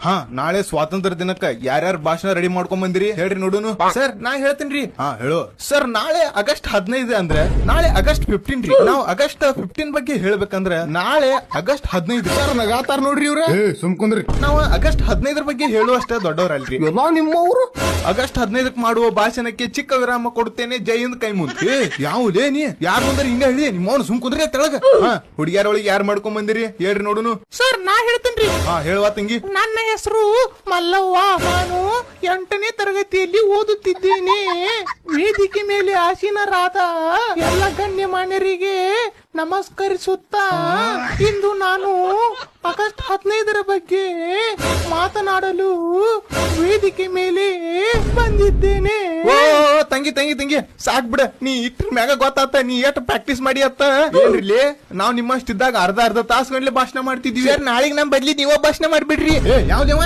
ಹಾ ನಾಳೆ ಸ್ವಾತಂತ್ರ್ಯ ದಿನಕ್ಕ ಯಾರ್ಯಾರ ಭಾಷಣ ರೆಡಿ ಮಾಡ್ಕೊಂಡ್ ಬಂದಿರಿ ಹೇಳ್ರಿ ನೋಡುನು. ಸರ್ ನಾ ಹೇಳ್ತೀನಿ. ಹಾ ಹೇಳು ಸರ್. ನಾಳೆ ಆಗಸ್ಟ್ 15 ಅಂದ್ರೆ ನಾಳೆ ಆಗಸ್ಟ್ 15 ರೀ. ನಾವು ಆಗಸ್ಟ್ 15 ಬಗ್ಗೆ ಹೇಳ್ಬೇಕಂದ್ರ ನಾಳೆ ಆಗಸ್ಟ್ 15 ಸರ್. ನಗಾತಾರ ನೋಡ್ರಿ ಇವ್ರ. ಸುಮ್ಕುಂದ್ರಿ. ನಾವು ಆಗಸ್ಟ್ 15 ಬಗ್ಗೆ ಹೇಳುವಷ್ಟೇ ದೊಡ್ಡವರಲ್ರಿ. ಎಲ್ಲಾ ನಿಮ್ಮವ್ರು ಆಗಸ್ಟ್ 15 ಮಾಡುವ ಭಾಷಣಕ್ಕೆ ಚಿಕ್ಕ ವಿರಾಮ ಕೊಡುತ್ತೇನೆ. ಜೈ ಹಿಂದ್ ಕೈ ಮುಂದ್. ಯಾವ್ಲೇ ನೀ ಯಾರು ಬಂದ್ರೆ ಹಿಂಗ ಹೇಳಿ ನಿಮ್ಮವ್ನು ಸುಮ್ಕುಂದ್ರಿ ತೆಳಗ. ಹುಡುಗಿಯರೊಳಗೆ ಯಾರು ಮಾಡ್ಕೊಂಡ್ ಬಂದಿರಿ ಹೇಳ್ರಿ ನೋಡುನು. ಸರ್ ನಾ ಹೇಳ್ತೇನ್ರಿ. ಹಾ ಹೇಳುವ ತಂಗಿ. ನನ್ನ ಹೆಸರು ಮಲ್ಲವ್ವ. ನಾನು 8ನೇ ತರಗತಿಯಲ್ಲಿ ಓದುತ್ತಿದ್ದೇನೆ. ವೇದಿಕೆ ಮೇಲೆ ಆಸೀನರಾದ ಎಲ್ಲ ಗಣ್ಯಮಾನ್ಯರಿಗೆ ನಮಸ್ಕರಿಸುತ್ತಾ ಇಂದು ನಾನು ಆಗಸ್ಟ್ 15 ಬಗ್ಗೆ ಮಾತನಾಡಲು ವೇದಿಕೆ ಮೇಲೆ ಬಂದಿದ್ದೇನೆ. ಓ ತಂಗಿ ತಂಗಿ ತಂಗಿ ಸಾಕ್ ಬಿಡ. ನೀ ಇಟ್ರ ಮ್ಯಾಗ ಗೊತ್ತಾತ ನೀ ಎಷ್ಟ್ ಪ್ರಾಕ್ಟೀಸ್ ಮಾಡಿ ಅತ್ತ. ಏನ್ರಿ ನಾವ್ ನಿಮ್ಮಷ್ಟಿದ್ದಾಗ ಅರ್ಧ ತಾಸು ಗಂಟ್ಲೆ ಭಾಷಣ ಮಾಡ್ತಿದ್ವಿ. ನಾಳೆಗ್ ನಮ್ ಬದ್ಲಿ ನೀವ ಭಾಷಣ ಮಾಡ್ಬಿಡ್ರಿ. ಯಾವ್ದೇವ